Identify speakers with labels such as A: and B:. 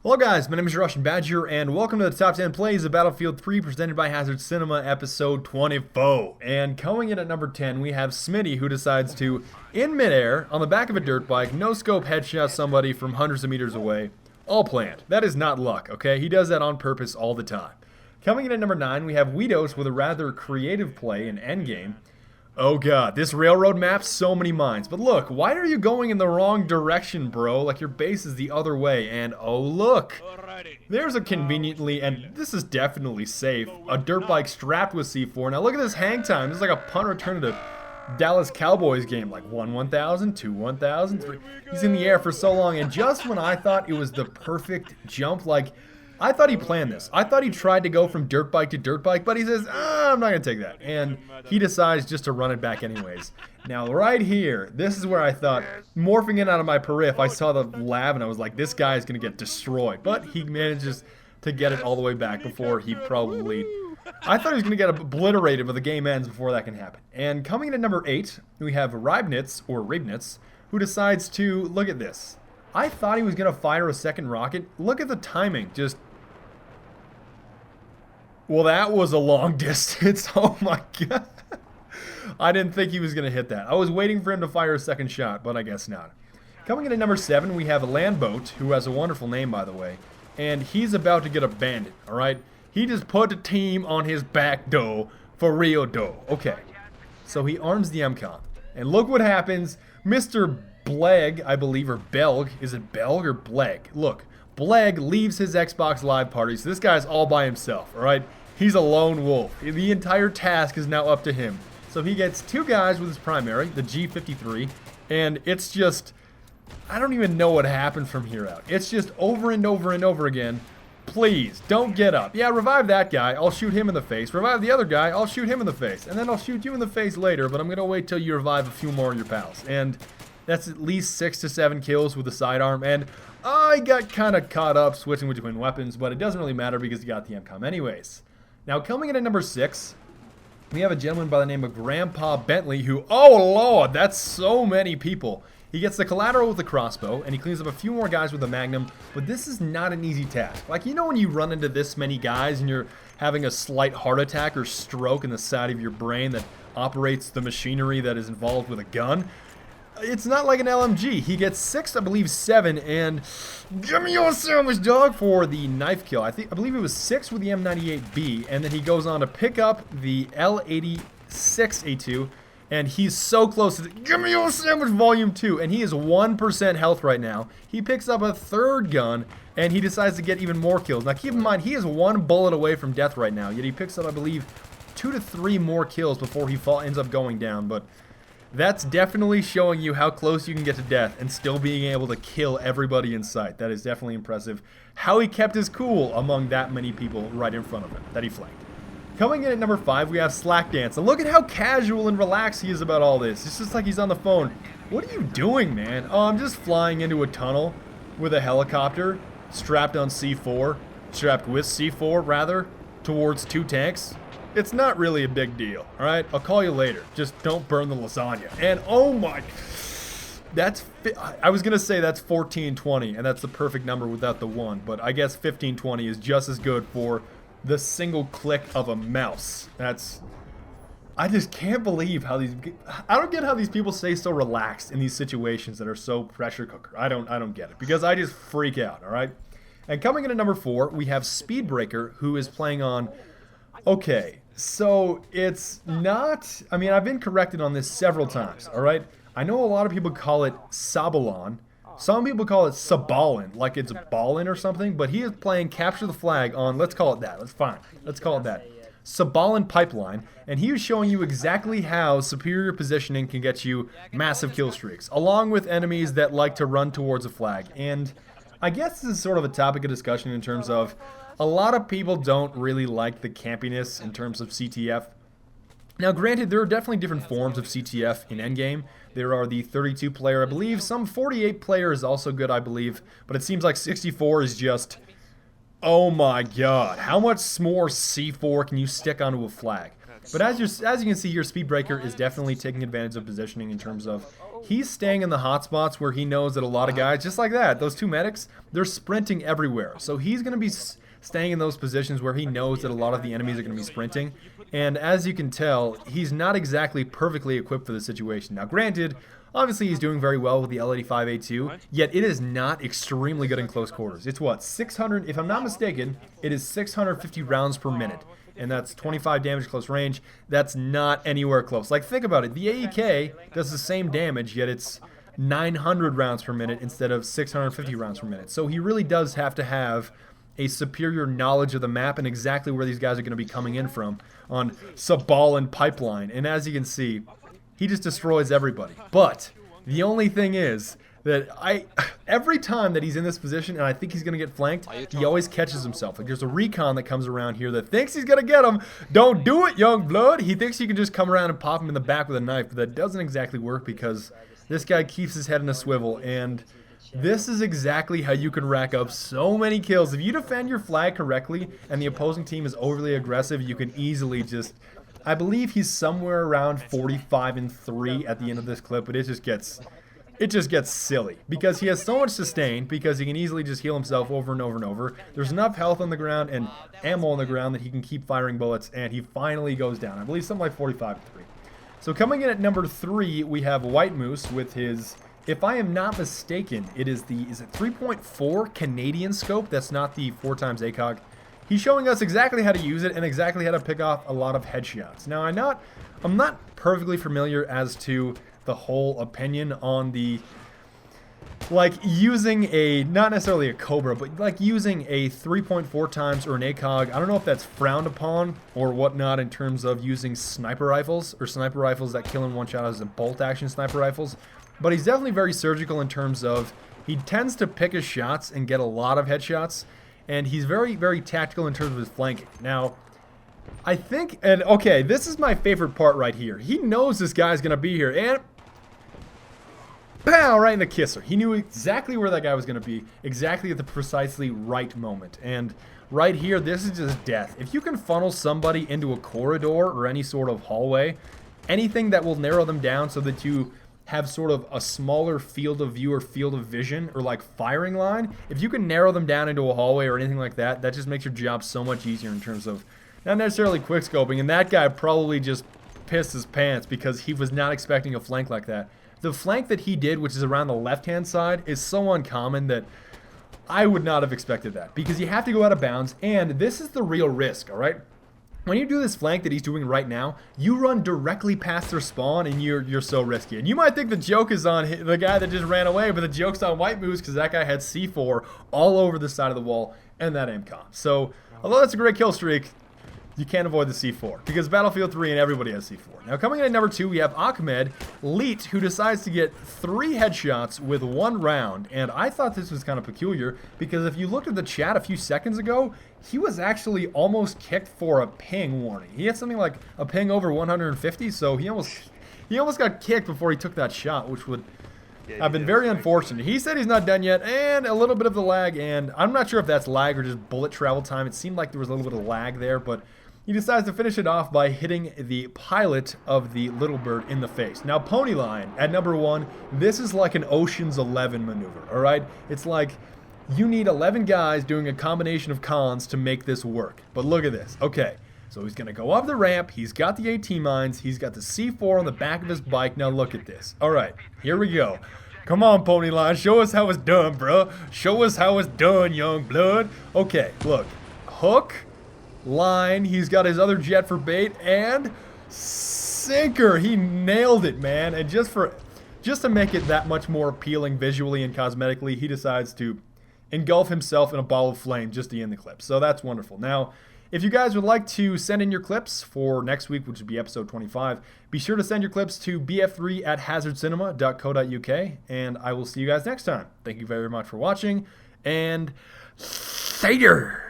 A: Hello guys, my name is TheRussianBadger, and welcome to the Top 10 Plays of Battlefield 3 presented by Hazard Cinema, episode 24. And coming in at number 10, we have Smitty, who decides to, in midair, on the back of a dirt bike, no-scope headshot somebody from hundreds of meters away. All planned. That is not luck, okay? He does that on purpose all the time. Coming in at number 9, we have Weedos with a rather creative play in Endgame. Oh god, this railroad map, so many mines. But look, why are you going in the wrong direction, bro? Like your base is the other way. And oh look, there's a conveniently, and this is definitely safe, a dirt bike strapped with C4. Now look at this hang time. This is like a punt return to the Dallas Cowboys game. Like 1-1000, 2-1000, 3. He's in the air for so long. And just when I thought it was the perfect jump, like I thought he planned this. I thought he tried to go from dirt bike to dirt bike, but he says, I'm not going to take that. And he decides just to run it back anyways. Now, right here, this is where I thought, morphing in out of my periph, I saw the lab and I was like, this guy is going to get destroyed. But he manages to get it all the way back before he probably... I thought he was going to get obliterated, but the game ends before that can happen. And coming in at number 8, we have Reibnitz, or Reibnitz, who decides to, look at this. I thought he was going to fire a second rocket. Look at the timing. Just... Well, that was a long distance. Oh my god. I didn't think he was going to hit that. I was waiting for him to fire a second shot, but I guess not. Coming in at number 7, we have a Landboat, who has a wonderful name, by the way. And he's about to get abandoned, alright? He just put the team on his back door for real dough. Okay. So he arms the MCOM. And look what happens. Mr. Bleg, I believe, or Belg. Is it Belg or Bleg? Look. Bleg leaves his Xbox Live party, so this guy's all by himself, alright? He's a lone wolf. The entire task is now up to him. So he gets 2 guys with his primary, the G53, and it's just... I don't even know what happened from here out. It's just over and over and over again. Please, don't get up. Yeah, revive that guy. I'll shoot him in the face. Revive the other guy. I'll shoot him in the face. And then I'll shoot you in the face later, but I'm going to wait till you revive a few more of your pals. And that's at least 6 to 7 kills with the sidearm, and I got kind of caught up switching between weapons, but it doesn't really matter because he got the MCOM anyways. Now, coming in at number 6, we have a gentleman by the name of Grandpa Bentley who, oh lord, that's so many people. He gets the collateral with the crossbow, and he cleans up a few more guys with the magnum, but this is not an easy task. Like, you know when you run into this many guys and you're having a slight heart attack or stroke in the side of your brain that operates the machinery that is involved with a gun? It's not like an LMG. He gets 6, I believe 7, and give me your sandwich, dog, for the knife kill. I believe it was 6 with the M98B, and then he goes on to pick up the L86A2, and he's so close to give me your sandwich volume 2, and he is 1% health right now. He picks up a 3rd gun, and he decides to get even more kills. Now keep in mind, he is 1 bullet away from death right now, yet he picks up, I believe, 2 to 3 more kills before he ends up going down, but... That's definitely showing you how close you can get to death and still being able to kill everybody in sight. That is definitely impressive. How he kept his cool among that many people right in front of him that he flanked. Coming in at number 5, we have Slackdance. And look at how casual and relaxed he is about all this. It's just like he's on the phone. What are you doing, man? Oh, I'm just flying into a tunnel with a helicopter strapped on C4. Strapped with C4, rather, towards 2 tanks. It's not really a big deal, alright? I'll call you later. Just don't burn the lasagna. And oh my... I was going to say that's 1420, and that's the perfect number without the 1. But I guess 1520 is just as good for the single click of a mouse. I just can't believe how these... I don't get how these people stay so relaxed in these situations that are so pressure cooker. I don't get it. Because I just freak out, alright? And coming in at number 4, we have Speedbreaker, who is playing on... Okay, so it's not... I mean, I've been corrected on this several times, alright? I know a lot of people call it Sabalon. Some people call it Sabalin, like it's ballin' or something, but he is playing Capture the Flag on... Let's call it that. Let's call it that. Sabalin Pipeline, and he is showing you exactly how superior positioning can get you massive kill streaks, along with enemies that like to run towards a flag. And I guess this is sort of a topic of discussion in terms of... A lot of people don't really like the campiness in terms of CTF. Now granted, there are definitely different forms of CTF in Endgame. There are the 32 player, I believe. Some 48 player is also good, I believe. But it seems like 64 is just... Oh my god. How much more C4 can you stick onto a flag? But as you can see here, Speedbreaker is definitely taking advantage of positioning in terms of he's staying in the hot spots where he knows that a lot of guys, just like that, those two medics, they're sprinting everywhere. So he's going to be staying in those positions where he knows that a lot of the enemies are going to be sprinting. And as you can tell, he's not exactly perfectly equipped for the situation. Now, granted, obviously he's doing very well with the L85A2, yet it is not extremely good in close quarters. It's what, 600, if I'm not mistaken, it is 650 rounds per minute. And that's 25 damage close range. That's not anywhere close. Like, think about it. The AEK does the same damage, yet it's 900 rounds per minute instead of 650 rounds per minute. So he really does have to have a superior knowledge of the map and exactly where these guys are going to be coming in from on Sabal and Pipeline. And as you can see, he just destroys everybody. But the only thing is that every time that he's in this position and I think he's going to get flanked, he always catches himself. Like, there's a recon that comes around here that thinks he's going to get him. Don't do it, young blood. He thinks he can just come around and pop him in the back with a knife, but that doesn't exactly work because this guy keeps his head in a swivel, and this is exactly how you can rack up so many kills. If you defend your flag correctly and the opposing team is overly aggressive, you can easily just... I believe he's somewhere around 45-3 at the end of this clip, but it just gets silly because he has so much sustain, because he can easily just heal himself over and over and over. There's enough health on the ground and ammo on the ground that he can keep firing bullets, and he finally goes down. I believe something like 45-3. So coming in at number 3, we have White Moose with his... If I am not mistaken, is it 3.4 Canadian scope? That's not the 4x ACOG. He's showing us exactly how to use it and exactly how to pick off a lot of headshots. Now, I'm not perfectly familiar as to the whole opinion on the, like, using not necessarily a Cobra, but like using a 3.4x or an ACOG. I don't know if that's frowned upon or whatnot in terms of using sniper rifles or sniper rifles that kill in one shot as a bolt action sniper rifles. But he's definitely very surgical in terms of he tends to pick his shots and get a lot of headshots. And he's very, very tactical in terms of his flanking. Now, I think, and okay, this is my favorite part right here. He knows this guy's going to be here. And pow, right in the kisser. He knew exactly where that guy was going to be, exactly at the precisely right moment. And right here, this is just death. If you can funnel somebody into a corridor or any sort of hallway, anything that will narrow them down so that you have sort of a smaller field of view or field of vision or like firing line, if you can narrow them down into a hallway or anything like that, that just makes your job so much easier in terms of not necessarily quick scoping. And that guy probably just pissed his pants because he was not expecting a flank like that. The flank that he did, which is around the left-hand side, is so uncommon that I would not have expected that, because you have to go out of bounds, and this is the real risk, all right? When you do this flank that he's doing right now, you run directly past their spawn, and you're so risky. And you might think the joke is on the guy that just ran away, but the joke's on White Moose because that guy had C4 all over the side of the wall and that AMCOM. So, although that's a great kill streak, you can't avoid the C4 because Battlefield 3 and everybody has C4. Now, coming in at number 2, we have Ahmed Leet, who decides to get 3 headshots with 1 round. And I thought this was kind of peculiar because if you looked at the chat a few seconds ago, he was actually almost kicked for a ping warning. He had something like a ping over 150, so he almost got kicked before he took that shot, which would have been very unfortunate. He said he's not done yet, and a little bit of the lag, and I'm not sure if that's lag or just bullet travel time. It seemed like there was a little bit of lag there, but he decides to finish it off by hitting the pilot of the Little Bird in the face. Now, Pony Line at number 1, this is like an Ocean's 11 maneuver, all right? It's like you need 11 guys doing a combination of cons to make this work. But look at this. Okay, so he's going to go up the ramp. He's got the AT mines. He's got the C4 on the back of his bike. Now, look at this. All right, here we go. Come on, Pony Line. Show us how it's done, bro. Show us how it's done, young blood. Okay, look. Hook. Line, he's got his other jet for bait, and sinker. He nailed it, man. And just to make it that much more appealing visually and cosmetically, he decides to engulf himself in a ball of flame just to end the clip. So that's wonderful. Now, if you guys would like to send in your clips for next week, which would be episode 25, be sure to send your clips to bf3@hazardcinema.co.uk, and I will see you guys next time. Thank you very much for watching, and later.